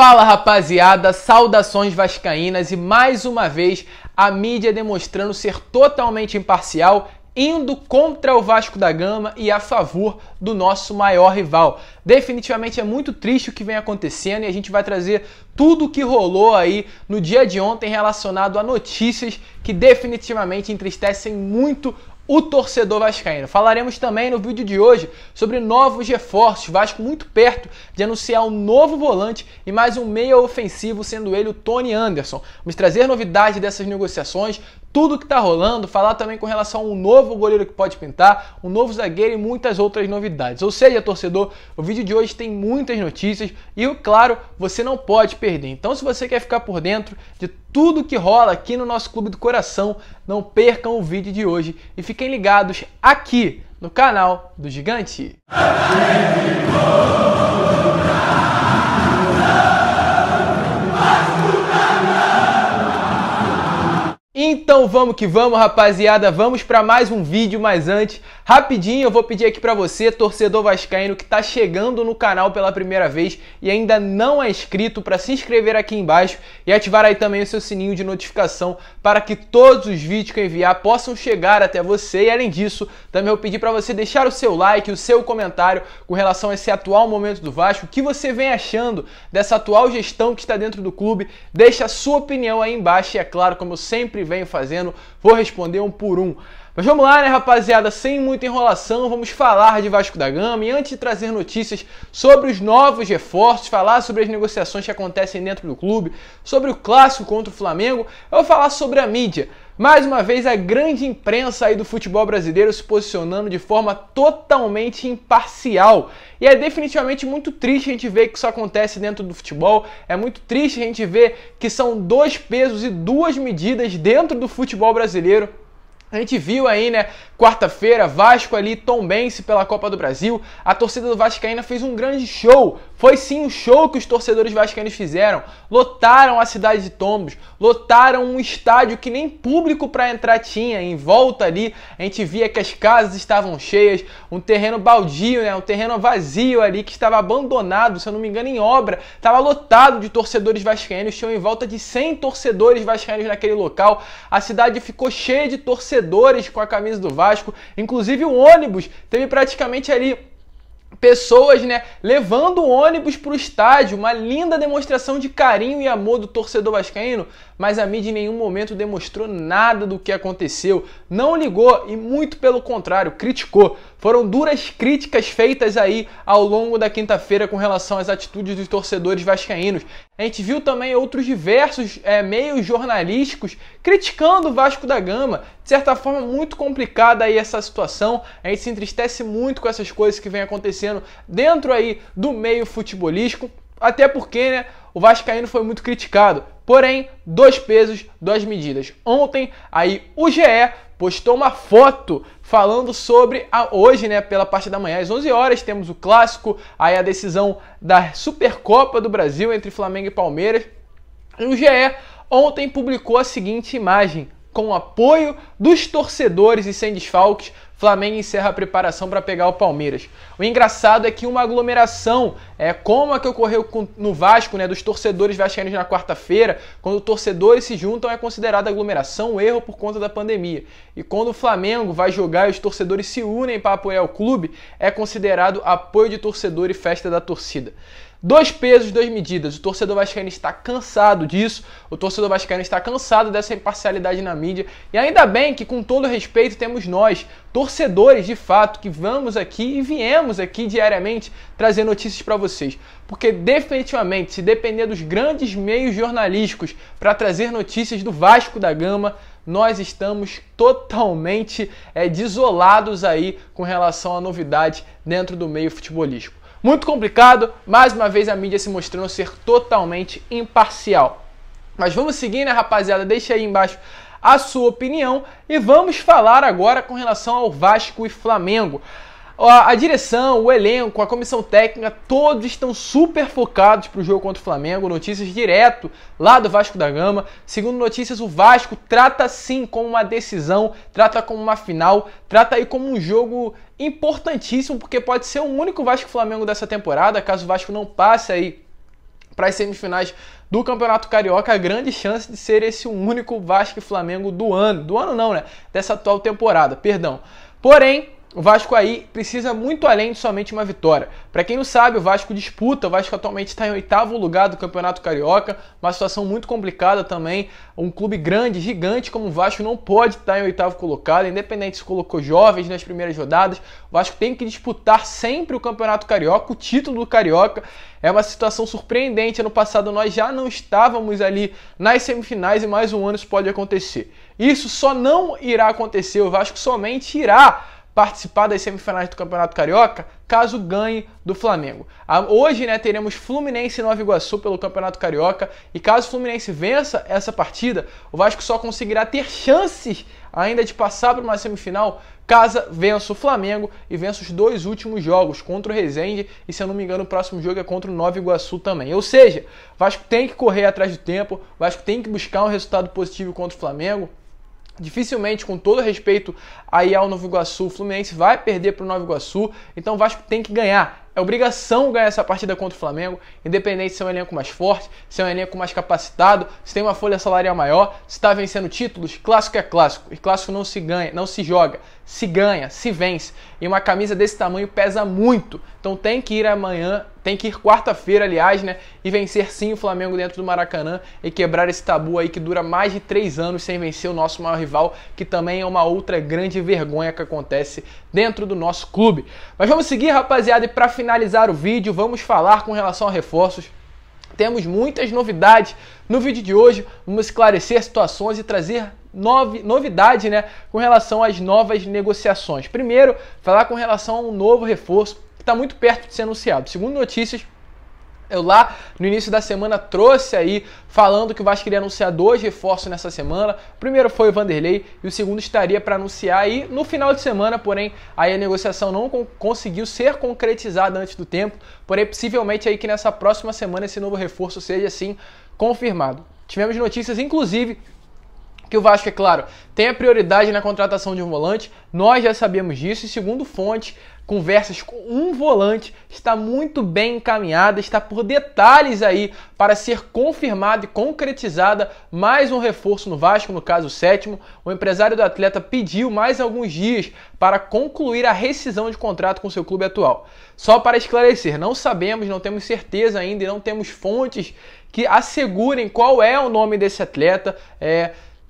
Fala rapaziada, saudações vascaínas e mais uma vez a mídia demonstrando ser totalmente imparcial, indo contra o Vasco da Gama e a favor do nosso maior rival. Definitivamente é muito triste o que vem acontecendo e a gente vai trazer tudo o que rolou aí no dia de ontem relacionado a notícias que definitivamente entristecem muito o torcedor vascaíno. Falaremos também no vídeo de hoje sobre novos reforços, Vasco muito perto de anunciar um novo volante e mais um meia ofensivo, sendo ele o Tony Anderson. Vamos trazer novidades dessas negociações, tudo que tá rolando, falar também com relação a um novo goleiro que pode pintar, um novo zagueiro e muitas outras novidades. Ou seja, torcedor, o vídeo de hoje tem muitas notícias e, claro, você não pode perder. Então, se você quer ficar por dentro de tudo que rola aqui no nosso Clube do Coração, não percam o vídeo de hoje e fiquem ligados aqui no canal do Gigante. Então vamos que vamos, rapaziada, vamos para mais um vídeo, mas antes, rapidinho eu vou pedir aqui para você, torcedor vascaíno que tá chegando no canal pela primeira vez e ainda não é inscrito, para se inscrever aqui embaixo e ativar aí também o seu sininho de notificação para que todos os vídeos que eu enviar possam chegar até você. E além disso, também eu pedi para você deixar o seu like, o seu comentário com relação a esse atual momento do Vasco, o que você vem achando dessa atual gestão que está dentro do clube, deixa a sua opinião aí embaixo e é claro, como eu sempre venho fazendo, vou responder um por um. Mas vamos lá, né, rapaziada, sem muita enrolação, vamos falar de Vasco da Gama e antes de trazer notícias sobre os novos reforços, falar sobre as negociações que acontecem dentro do clube, sobre o clássico contra o Flamengo, eu vou falar sobre a mídia. Mais uma vez, a grande imprensa aí do futebol brasileiro se posicionando de forma totalmente imparcial. E é definitivamente muito triste a gente ver que isso acontece dentro do futebol. É muito triste a gente ver que são dois pesos e duas medidas dentro do futebol brasileiro. A gente viu aí, né, quarta-feira, Vasco ali, Tombense pela Copa do Brasil. A torcida do Vascaína fez um grande show. Foi sim um show que os torcedores vascaínos fizeram. Lotaram a cidade de Tombos, lotaram um estádio que nem público para entrar tinha. Em volta ali, a gente via que as casas estavam cheias, um terreno baldio, né, um terreno vazio ali que estava abandonado, se eu não me engano, em obra. Estava lotado de torcedores vascaínos, tinham em volta de 100 torcedores vascaínos naquele local. A cidade ficou cheia de torcedores com a camisa do Vasco, inclusive o ônibus teve praticamente ali pessoas, né, levando o ônibus para o estádio, uma linda demonstração de carinho e amor do torcedor vascaíno, mas a mídia em nenhum momento demonstrou nada do que aconteceu, não ligou e muito pelo contrário, criticou. Foram duras críticas feitas aí ao longo da quinta-feira com relação às atitudes dos torcedores vascaínos. A gente viu também outros diversos meios jornalísticos criticando o Vasco da Gama. De certa forma, muito complicada aí essa situação. A gente se entristece muito com essas coisas que vem acontecendo dentro aí do meio futebolístico. Até porque, né, o vascaíno foi muito criticado. Porém, dois pesos, duas medidas. Ontem, aí o GE postou uma foto falando sobre hoje, né, pela parte da manhã, às 11 horas, temos o clássico, aí a decisão da Supercopa do Brasil entre Flamengo e Palmeiras. E o GE ontem publicou a seguinte imagem: com o apoio dos torcedores e sem desfalques, Flamengo encerra a preparação para pegar o Palmeiras. O engraçado é que uma aglomeração, como a que ocorreu no Vasco, né, dos torcedores vascaínos na quarta-feira, quando torcedores se juntam é considerada aglomeração, um erro por conta da pandemia. E quando o Flamengo vai jogar e os torcedores se unem para apoiar o clube, é considerado apoio de torcedor e festa da torcida. Dois pesos, duas medidas. O torcedor vascaíno está cansado disso, o torcedor vascaíno está cansado dessa imparcialidade na mídia e ainda bem que, com todo respeito, temos nós, torcedores de fato, que vamos aqui e viemos aqui diariamente trazer notícias para vocês. Porque definitivamente, se depender dos grandes meios jornalísticos para trazer notícias do Vasco da Gama, nós estamos totalmente desolados aí com relação à novidade dentro do meio futebolístico. Muito complicado, mais uma vez a mídia se mostrando ser totalmente imparcial. Mas vamos seguir, né, rapaziada? Deixa aí embaixo a sua opinião e vamos falar agora com relação ao Vasco e Flamengo. A direção, o elenco, a comissão técnica, todos estão super focados para o jogo contra o Flamengo. Notícias direto lá do Vasco da Gama. Segundo notícias, o Vasco trata sim como uma decisão, trata como uma final, trata aí como um jogo importantíssimo, porque pode ser o único Vasco-Flamengo dessa temporada, caso o Vasco não passe aí para as semifinais do Campeonato Carioca, a grande chance de ser esse o único Vasco e Flamengo do ano não, né? Dessa atual temporada, perdão. Porém, o Vasco aí precisa muito além de somente uma vitória. Para quem não sabe, o Vasco disputa, o Vasco atualmente está em 8º lugar do Campeonato Carioca, uma situação muito complicada também. Um clube grande, gigante como o Vasco não pode estar em 8º colocado, independente se colocou jovens nas primeiras rodadas. O Vasco tem que disputar sempre o Campeonato Carioca, o título do Carioca. É uma situação surpreendente. Ano passado nós já não estávamos ali nas semifinais e mais um ano isso pode acontecer. Isso só não irá acontecer, o Vasco somente irá participar das semifinais do Campeonato Carioca caso ganhe do Flamengo. Hoje, né, teremos Fluminense e Nova Iguaçu pelo Campeonato Carioca e caso o Fluminense vença essa partida, o Vasco só conseguirá ter chances ainda de passar para uma semifinal caso vença o Flamengo e vença os 2 últimos jogos contra o Resende e, se eu não me engano, o próximo jogo é contra o Nova Iguaçu também. Ou seja, o Vasco tem que correr atrás do tempo, o Vasco tem que buscar um resultado positivo contra o Flamengo. Dificilmente, com todo respeito aí ao Nova Iguaçu, o Fluminense vai perder para o Nova Iguaçu, então o Vasco tem que ganhar. É obrigação ganhar essa partida contra o Flamengo, independente se é um elenco mais forte, se é um elenco mais capacitado, se tem uma folha salarial maior, se está vencendo títulos. Clássico é clássico, e clássico não se ganha, não se joga, se ganha, se vence. E uma camisa desse tamanho pesa muito, então tem que ir amanhã, tem que ir quarta-feira, aliás, né, e vencer sim o Flamengo dentro do Maracanã e quebrar esse tabu aí que dura mais de 3 anos sem vencer o nosso maior rival, que também é uma outra grande vergonha que acontece dentro do nosso clube. Mas vamos seguir, rapaziada, e para finalizar o vídeo, vamos falar com relação a reforços. Temos muitas novidades no vídeo de hoje, vamos esclarecer situações e trazer novidade, né, com relação às novas negociações. Primeiro, falar com relação a um novo reforço que está muito perto de ser anunciado. Segundo notícias, eu lá no início da semana trouxe aí falando que o Vasco iria anunciar 2 reforços nessa semana. O primeiro foi o Vanderlei e o segundo estaria para anunciar aí no final de semana, porém aí a negociação não conseguiu ser concretizada antes do tempo, porém possivelmente aí que nessa próxima semana esse novo reforço seja assim confirmado. Tivemos notícias inclusive que o Vasco, é claro, tem a prioridade na contratação de um volante, nós já sabíamos disso, e segundo fonte, conversas com um volante está muito bem encaminhada, está por detalhes aí para ser confirmada e concretizada mais um reforço no Vasco, no caso o 7º. O empresário do atleta pediu mais alguns dias para concluir a rescisão de contrato com seu clube atual. Só para esclarecer, não sabemos, não temos certeza ainda e não temos fontes que assegurem qual é o nome desse atleta.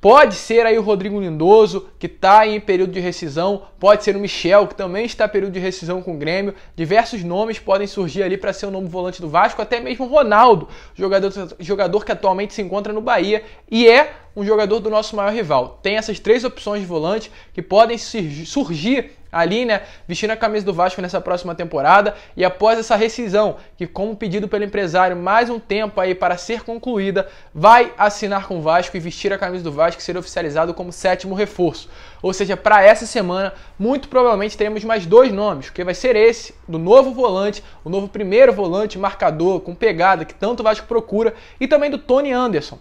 Pode ser aí o Rodrigo Lindoso, que está em período de rescisão, pode ser o Michel, que também está em período de rescisão com o Grêmio. Diversos nomes podem surgir ali para ser o novo volante do Vasco, até mesmo o Ronaldo, jogador que atualmente se encontra no Bahia e é um jogador do nosso maior rival. Tem essas 3 opções de volante que podem surgir ali, né, vestindo a camisa do Vasco nessa próxima temporada, e após essa rescisão, que como pedido pelo empresário, mais um tempo aí para ser concluída, vai assinar com o Vasco e vestir a camisa do Vasco e ser oficializado como 7º reforço. Ou seja, para essa semana, muito provavelmente teremos mais 2 nomes, que vai ser esse, do novo volante, o novo primeiro volante, marcador, com pegada, que tanto o Vasco procura, e também do Tony Anderson.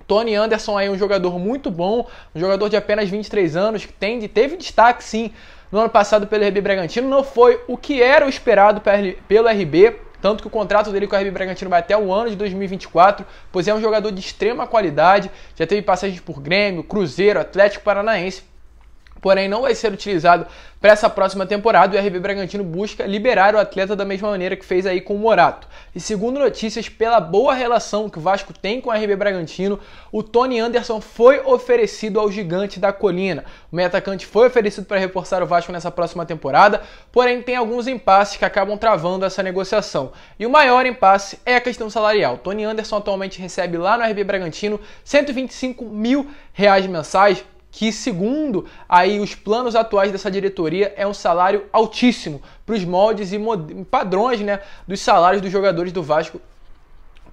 Tony Anderson aí é um jogador muito bom, um jogador de apenas 23 anos, que teve destaque sim no ano passado pelo RB Bragantino, não foi o que era o esperado pelo RB, tanto que o contrato dele com o RB Bragantino vai até o ano de 2024, pois é um jogador de extrema qualidade, já teve passagens por Grêmio, Cruzeiro, Atlético Paranaense, porém não vai ser utilizado para essa próxima temporada. O RB Bragantino busca liberar o atleta da mesma maneira que fez aí com o Morato. E segundo notícias, pela boa relação que o Vasco tem com o RB Bragantino, o Tony Anderson foi oferecido ao Gigante da Colina. O meio atacante foi oferecido para reforçar o Vasco nessa próxima temporada, porém tem alguns impasses que acabam travando essa negociação. E o maior impasse é a questão salarial. Tony Anderson atualmente recebe lá no RB Bragantino R$125 mil mensais, que segundo aí os planos atuais dessa diretoria é um salário altíssimo para os moldes e padrões, né, dos salários dos jogadores do Vasco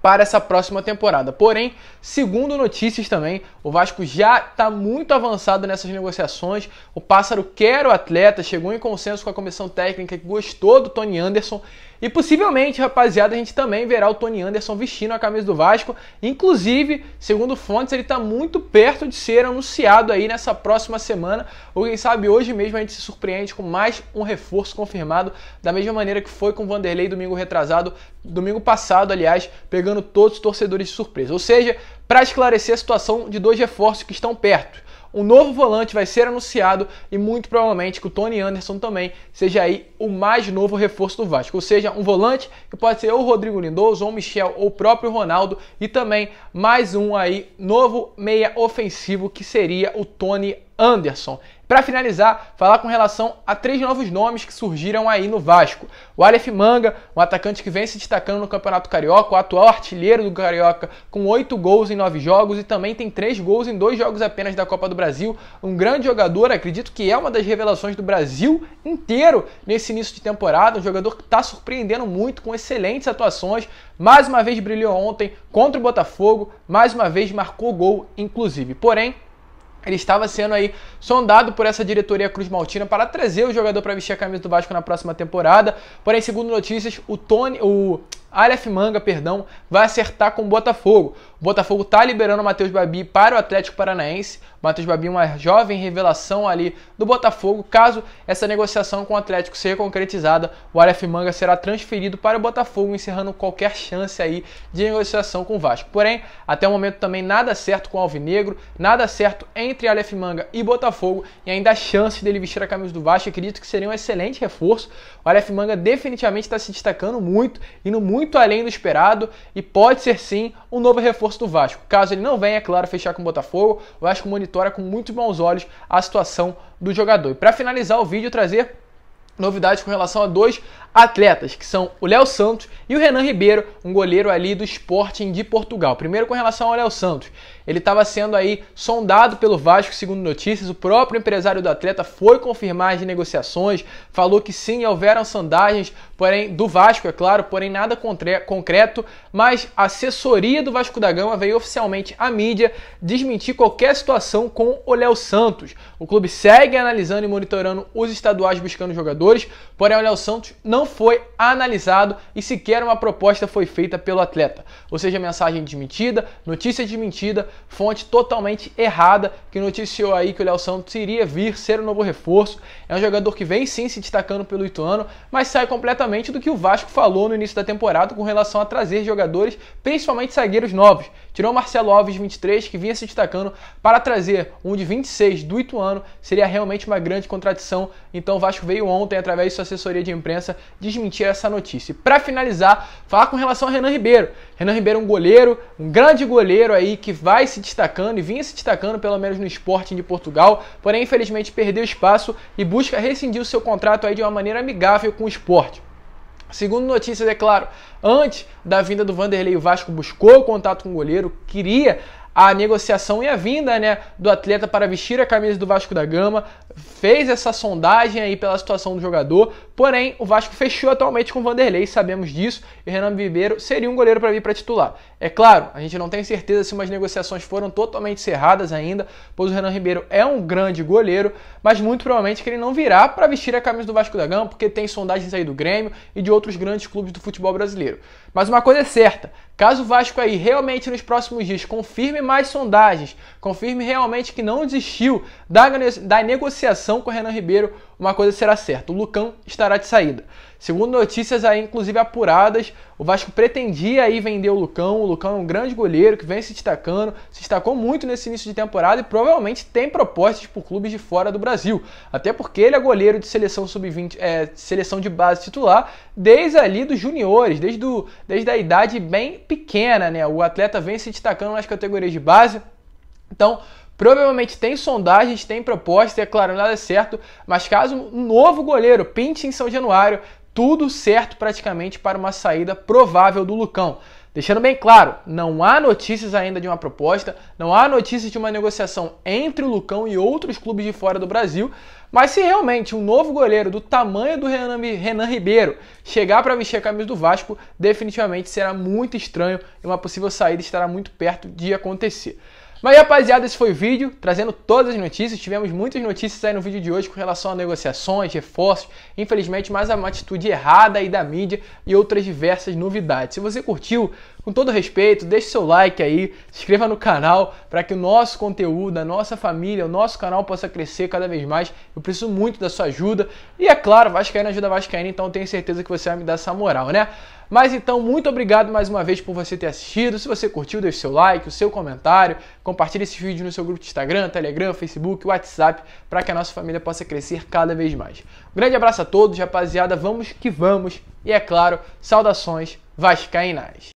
para essa próxima temporada. Porém, segundo notícias também, o Vasco já está muito avançado nessas negociações. O Pássaro quer o atleta, chegou em consenso com a comissão técnica que gostou do Tony Anderson E possivelmente, rapaziada, a gente também verá o Tony Anderson vestindo a camisa do Vasco. Inclusive, segundo fontes, ele está muito perto de ser anunciado aí nessa próxima semana. Ou quem sabe hoje mesmo a gente se surpreende com mais um reforço confirmado, da mesma maneira que foi com o Vanderlei domingo passado, aliás, pegando todos os torcedores de surpresa. Ou seja, para esclarecer a situação de dois reforços que estão perto. Um novo volante vai ser anunciado e muito provavelmente que o Tony Anderson também seja aí o mais novo reforço do Vasco. Ou seja, um volante que pode ser ou o Rodrigo Lindoso, ou o Michel, ou o próprio Ronaldo. E também mais um aí novo meia ofensivo que seria o Tony Anderson. Para finalizar, falar com relação a 3 novos nomes que surgiram aí no Vasco. O Aleph Manga, um atacante que vem se destacando no Campeonato Carioca, o atual artilheiro do Carioca, com 8 gols em 9 jogos e também tem 3 gols em 2 jogos apenas da Copa do Brasil. Um grande jogador, acredito que é uma das revelações do Brasil inteiro nesse início de temporada. Um jogador que está surpreendendo muito, com excelentes atuações. Mais uma vez brilhou ontem contra o Botafogo, mais uma vez marcou gol, inclusive. Porém, ele estava sendo aí sondado por essa diretoria Cruz Maltina para trazer o jogador para vestir a camisa do Vasco na próxima temporada. Porém, segundo notícias, o Aleph Manga, vai acertar com o Botafogo. O Botafogo está liberando o Matheus Babi para o Atlético Paranaense. O Matheus Babi, uma jovem revelação ali do Botafogo. Caso essa negociação com o Atlético seja concretizada, o Aleph Manga será transferido para o Botafogo, encerrando qualquer chance aí de negociação com o Vasco. Porém, até o momento também nada certo com o Alvinegro, nada certo entre Aleph Manga e Botafogo, e ainda há chance dele vestir a camisa do Vasco. Eu acredito que seria um excelente reforço. O Aleph Manga definitivamente está se destacando muito, indo muito além do esperado, e pode ser sim um novo reforço do Vasco. Caso ele não venha, é claro, fechar com o Botafogo, o Vasco monitora com muito bons olhos a situação do jogador. E para finalizar o vídeo, trazer novidades com relação a 2 atletas, que são o Léo Santos e o Renan Ribeiro, um goleiro ali do Sporting de Portugal. Primeiro com relação ao Léo Santos, ele estava sendo aí sondado pelo Vasco, segundo notícias. O próprio empresário do atleta foi confirmar as negociações, falou que sim, houveram sondagens, porém do Vasco, é claro, porém nada concreto, mas a assessoria do Vasco da Gama veio oficialmente à mídia desmentir qualquer situação com o Léo Santos. O clube segue analisando e monitorando os estaduais buscando jogadores, porém o Léo Santos não foi analisado e sequer uma proposta foi feita pelo atleta. Ou seja, mensagem desmentida, notícia desmentida, fonte totalmente errada que noticiou aí que o Léo Santos iria vir ser um novo reforço. É um jogador que vem sim se destacando pelo Ituano, mas sai completamente do que o Vasco falou no início da temporada com relação a trazer jogadores, principalmente zagueiros novos. Tirou o Marcelo Alves, 23, que vinha se destacando, para trazer um de 26 do Ituano. Seria realmente uma grande contradição. Então o Vasco veio ontem, através de sua assessoria de imprensa, desmentir essa notícia. Para finalizar, falar com relação a Renan Ribeiro. Renan Ribeiro é um goleiro, um grande goleiro aí que vai se destacando e vinha se destacando pelo menos no Sporting de Portugal, porém infelizmente perdeu espaço e busca rescindir o seu contrato aí de uma maneira amigável com o Sporting. Segundo notícias, é claro, antes da vinda do Vanderlei, o Vasco buscou o contato com o goleiro, queria a negociação e a vinda, do atleta para vestir a camisa do Vasco da Gama, fez essa sondagem aí pela situação do jogador, porém o Vasco fechou atualmente com o Vanderlei, sabemos disso, e o Renan Ribeiro seria um goleiro para vir para titular. É claro, a gente não tem certeza se umas negociações foram totalmente cerradas ainda, pois o Renan Ribeiro é um grande goleiro, mas muito provavelmente que ele não virá para vestir a camisa do Vasco da Gama, porque tem sondagens aí do Grêmio e de outros grandes clubes do futebol brasileiro. Mas uma coisa é certa, caso o Vasco aí realmente nos próximos dias confirme mais sondagens, confirme realmente que não desistiu da negociação com o Renan Ribeiro, uma coisa será certa, o Lucão estará de saída. Segundo notícias aí, inclusive apuradas, o Vasco pretendia aí vender o Lucão é um grande goleiro que vem se destacando, se destacou muito nesse início de temporada e provavelmente tem propostas por clubes de fora do Brasil, até porque ele é goleiro de seleção sub-20, seleção de base titular, desde ali dos juniores, desde a idade bem pequena, o atleta vem se destacando nas categorias de base, então provavelmente tem sondagens, tem propostas, é claro, nada é certo, mas caso um novo goleiro pinte em São Januário, tudo certo praticamente para uma saída provável do Lucão. Deixando bem claro, não há notícias ainda de uma proposta, não há notícias de uma negociação entre o Lucão e outros clubes de fora do Brasil, mas se realmente um novo goleiro do tamanho do Renan Ribeiro chegar para vestir a camisa do Vasco, definitivamente será muito estranho e uma possível saída estará muito perto de acontecer. Mas, rapaziada, esse foi o vídeo, trazendo todas as notícias. Tivemos muitas notícias aí no vídeo de hoje com relação a negociações, reforços. Infelizmente, mais uma atitude errada aí da mídia e outras diversas novidades. Se você curtiu, com todo respeito, deixe seu like aí, se inscreva no canal para que o nosso conteúdo, a nossa família, o nosso canal possa crescer cada vez mais. Eu preciso muito da sua ajuda. E é claro, Vascaíno ajuda Vascaíno, então eu tenho certeza que você vai me dar essa moral, né? Mas então, muito obrigado mais uma vez por você ter assistido. Se você curtiu, deixe seu like, o seu comentário, compartilhe esse vídeo no seu grupo de Instagram, Telegram, Facebook, WhatsApp, para que a nossa família possa crescer cada vez mais. Um grande abraço a todos, rapaziada, vamos que vamos. E é claro, saudações vascaínas.